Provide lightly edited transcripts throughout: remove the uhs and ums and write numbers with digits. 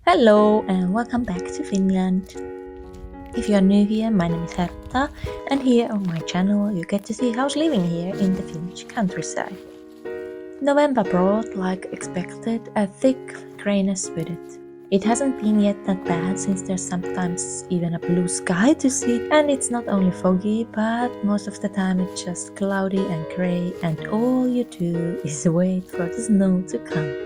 Hello and welcome back to Finland. If you are new here, my name is Herta, and here on my channel you get to see how's living here in the Finnish countryside. November brought, like expected, a thick grayness with it. It hasn't been yet that bad since there's sometimes even a blue sky to see, and it's not only foggy, but most of the time it's just cloudy and grey, and all you do is wait for the snow to come.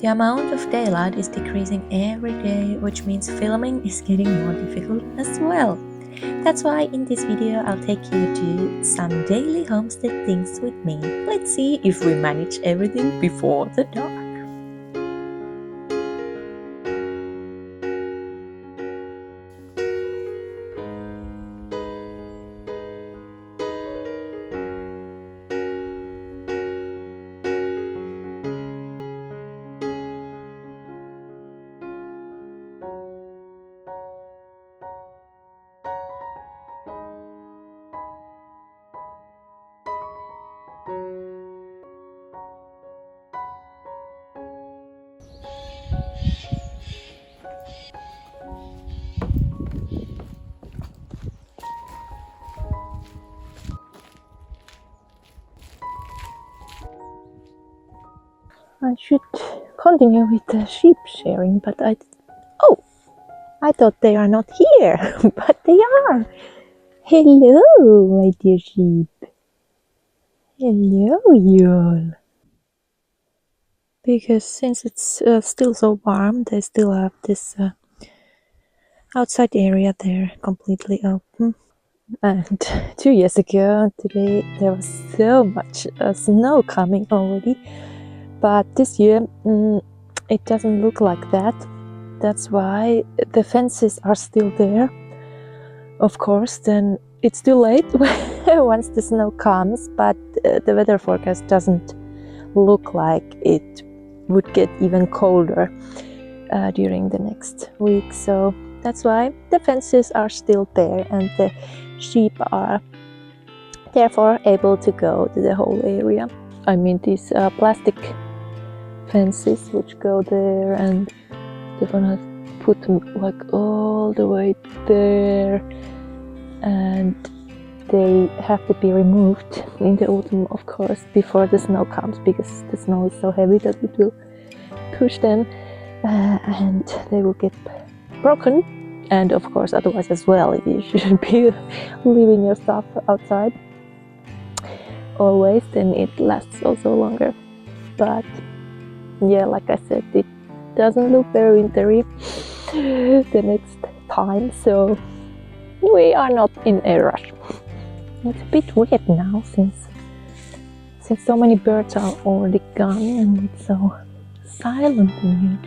The amount of daylight is decreasing every day, which means filming is getting more difficult as well. That's why in this video I'll take you to some daily homestead things with me. Let's see if we manage everything before the dark. I should continue with the sheep sharing, but I thought they are not here, but they are. Hello, my dear sheep. Hello, you all. Because since it's still so warm, they still have this outside area there completely open. And 2 years ago, today, there was so much snow coming already. But this year, it doesn't look like that. That's why the fences are still there. Of course, then it's too late once the snow comes, but the weather forecast doesn't look like it would get even colder during the next week. So that's why the fences are still there and the sheep are therefore able to go to the whole area. I mean these plastic fences which go there, and they're gonna put them like all the way there, and they have to be removed in the autumn, of course, before the snow comes, because the snow is so heavy that it will push them and they will get broken. And of course, otherwise as well, you shouldn't be leaving your stuff outside always, then it lasts also longer. But yeah, like I said, it doesn't look very wintry the next time, so we are not in a rush. It's a bit weird now since so many birds are already gone and it's so silent in here.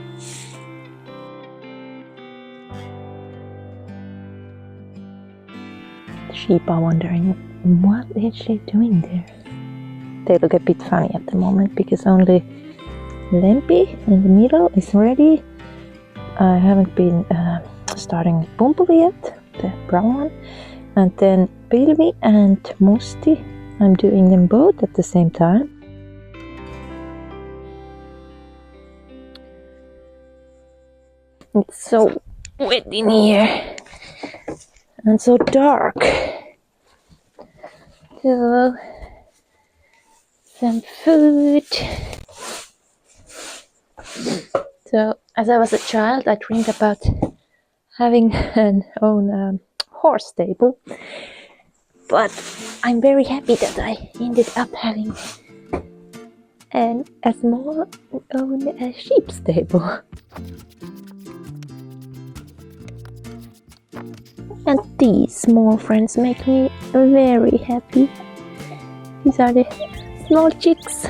The sheep are wondering, what is she doing there? They look a bit funny at the moment because only Lempi in the middle is ready. I haven't been starting with Pumpuli yet, the brown one, and then Pilvi and Musti. I'm doing them both at the same time. It's so wet in here and so dark. So, some food. So, as I was a child, I dreamed about having an own horse stable, but I'm very happy that I ended up having a small own sheep stable. And these small friends make me very happy. These are the small chicks.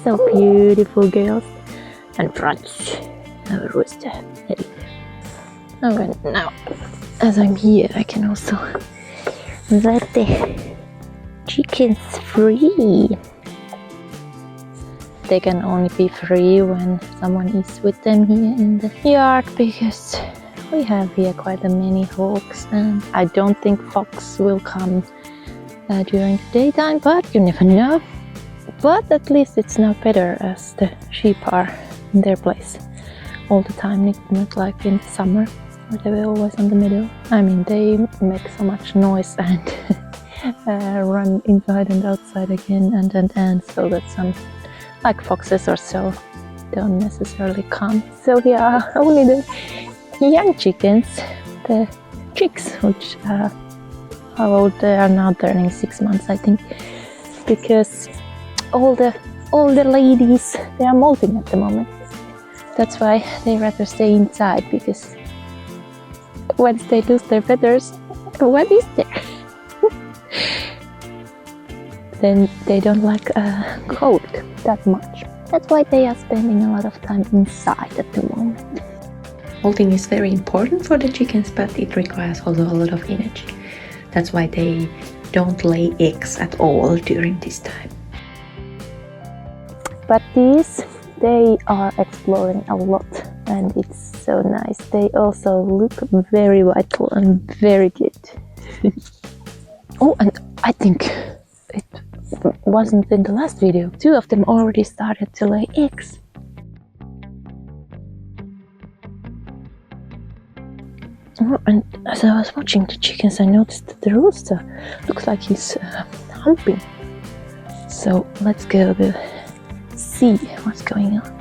So beautiful girls. And Franz, our rooster. And now, as I'm here, I can also let the chickens free. They can only be free when someone is with them here in the yard, because we have here quite a many hawks, and I don't think fox will come during the daytime, but you never know. But at least it's now better as the sheep are in their place all the time, not like in the summer where they were always in the middle. I mean, they make so much noise and run inside and outside again and so that some, like foxes or so, don't necessarily come. So here are only the young chickens, the chicks, which how old they are now, turning 6 months I think, because all the ladies, they are molting at the moment. That's why they rather stay inside, because once they lose their feathers, what is there? Then they don't like cold that much. That's why they are spending a lot of time inside at the moment. Molting is very important for the chickens, but it requires also a lot of energy. That's why they don't lay eggs at all during this time. But these, they are exploring a lot and it's so nice. They also look very vital and very good. Oh, and I think it wasn't in the last video. 2 of them already started to lay eggs. Oh, and as I was watching the chickens, I noticed that the rooster looks like he's humping. So let's go see what's going on.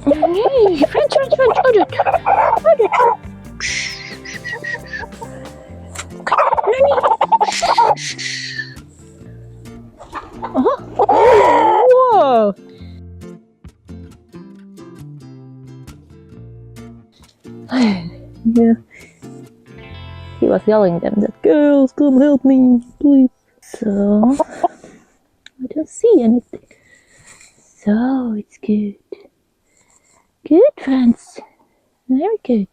Hey, French, whoa! Yeah. He was yelling them that, girls, come help me, please. So I don't see anything. So it's good. Good, friends. Very good.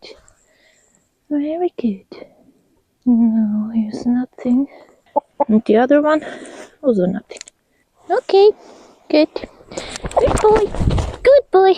Very good. No, here's nothing. And the other one, also nothing. Okay, good. Good boy. Good boy.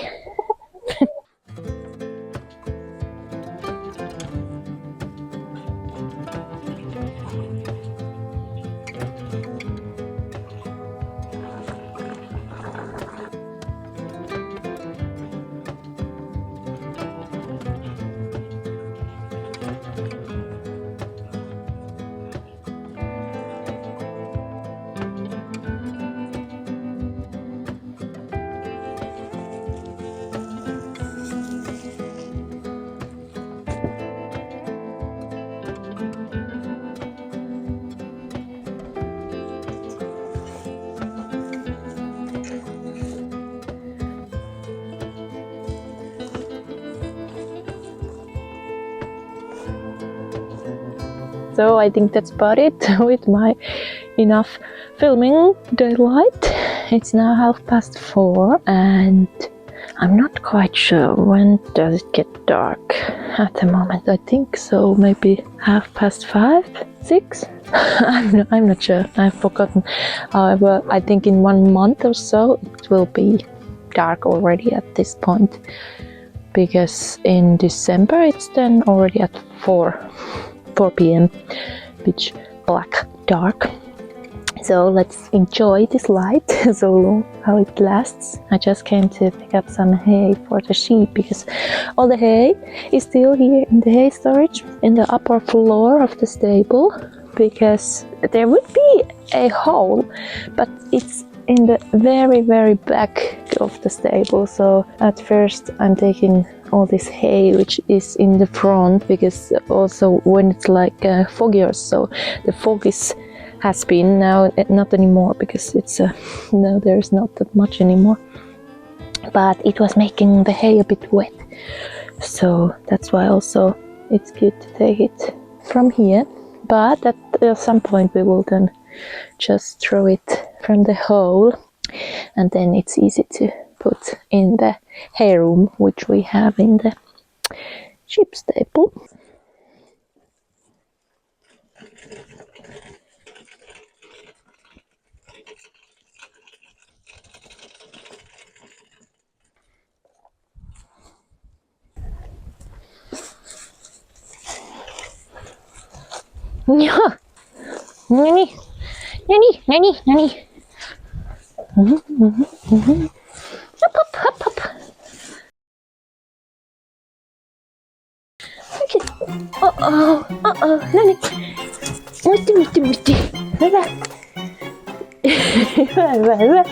So I think that's about it with my enough filming daylight. It's now 4:30 and I'm not quite sure when does it get dark at the moment. I think so, maybe 5:30, 6? I'm not sure, I've forgotten. However, I think in 1 month or so it will be dark already at this point, because in December it's then already at 4 p.m. pitch black dark. So let's enjoy this light so long, how it lasts. I just came to pick up some hay for the sheep, because all the hay is still here in the hay storage in the upper floor of the stable, because there would be a hole, but it's in the very back of the stable. So at first I'm taking all this hay which is in the front, because also when it's like foggy or so, the fog has been now not anymore, because it's no, there's not that much anymore, but it was making the hay a bit wet, so that's why also it's good to take it from here. But at some point we will then just throw it from the hole, and then it's easy to put in the hay room which we have in the sheep stable. Yeah, Nani, nani, nani, nani. Hop, hop, hop, hop. Okay. Nani. Musti. Hyvä. Hyvä.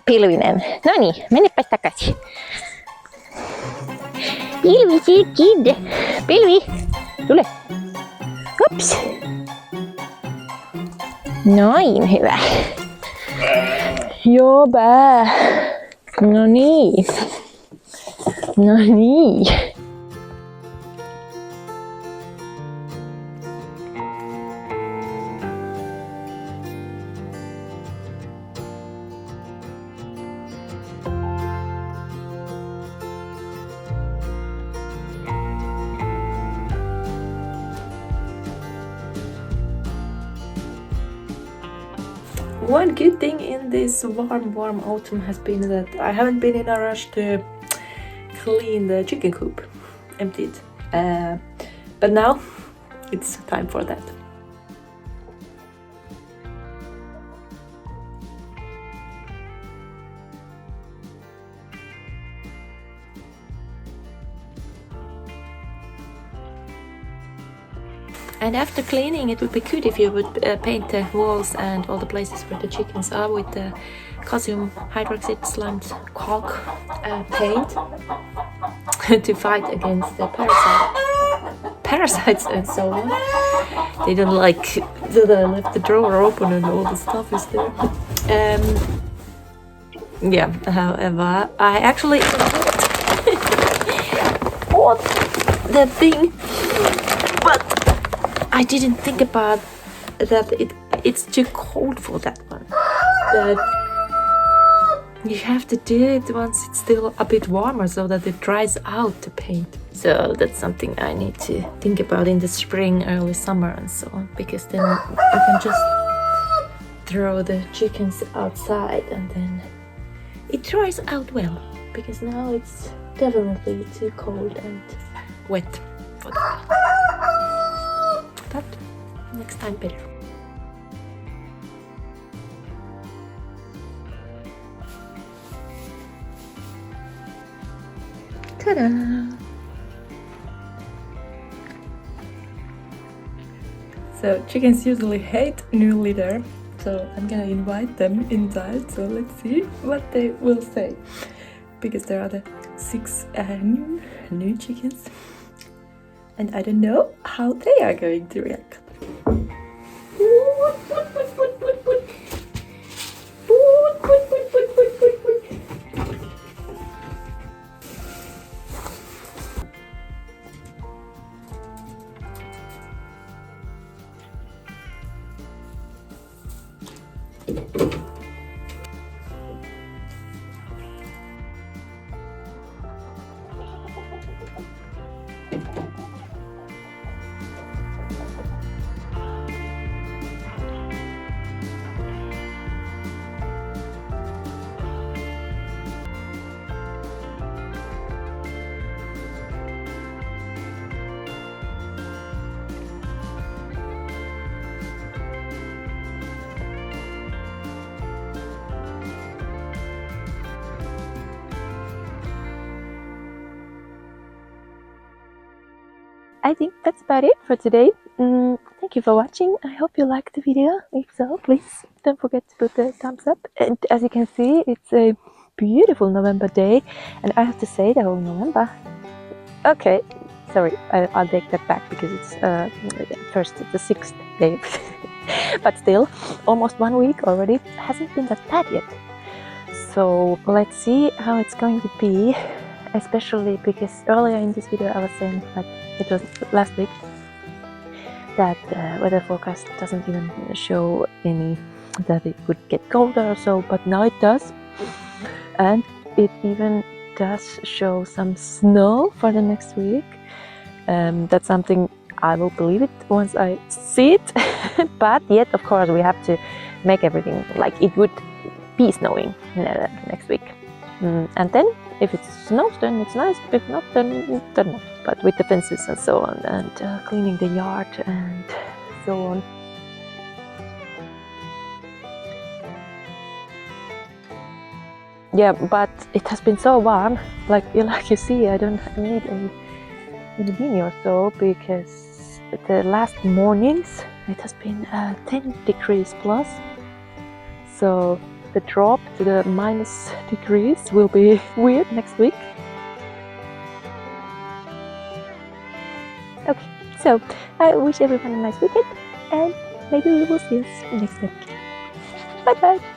Pilvinen. Noniin, menepä takaisin. Pilvi, kid. Pilvi, tule. Hops. Noin, hyvä. Joo, No niin. One good thing in this warm autumn has been that I haven't been in a rush to clean the chicken coop, empty it. But now it's time for that. And after cleaning, it would be good if you would paint the walls and all the places where the chickens are with the calcium hydroxide slimed caulk paint to fight against the parasites and so on. They don't like that I left the drawer open and all the stuff is there. Yeah, however, I actually bought the thing, but I didn't think about that it's too cold for that one. That you have to do it once it's still a bit warmer so that it dries out the paint. So that's something I need to think about in the spring, early summer and so on, because then you can just throw the chickens outside and then it dries out well, because now it's definitely too cold and wet for that. But next time better. Ta-da! So chickens usually hate new litter, so I'm gonna invite them inside, so let's see what they will say. Because there are the 6 new chickens. And I don't know how they are going to react. I think that's about it for today. Thank you for watching. I hope you liked the video. If so, please don't forget to put the thumbs up. And as you can see, it's a beautiful November day. And I have to say the whole November. Okay, sorry, I'll take that back because it's first the 6th day. But still, almost 1 week already. Hasn't been that bad yet. So let's see how it's going to be. Especially because earlier in this video I was saying, like it was last week, that weather forecast doesn't even show any that it would get colder or so, but now it does, and it even does show some snow for the next week. That's something I will believe it once I see it. But yet, of course, we have to make everything like it would be snowing next week. And then if it snows, then it's nice. If not, then not. but with the fences and so on, and cleaning the yard and so on. Yeah, but it has been so warm, like you see, I don't need any beanie or so, because the last mornings it has been 10 degrees plus, so the drop to the minus degrees will be weird next week. Okay, so I wish everyone a nice weekend, and maybe we will see us next week. Bye bye!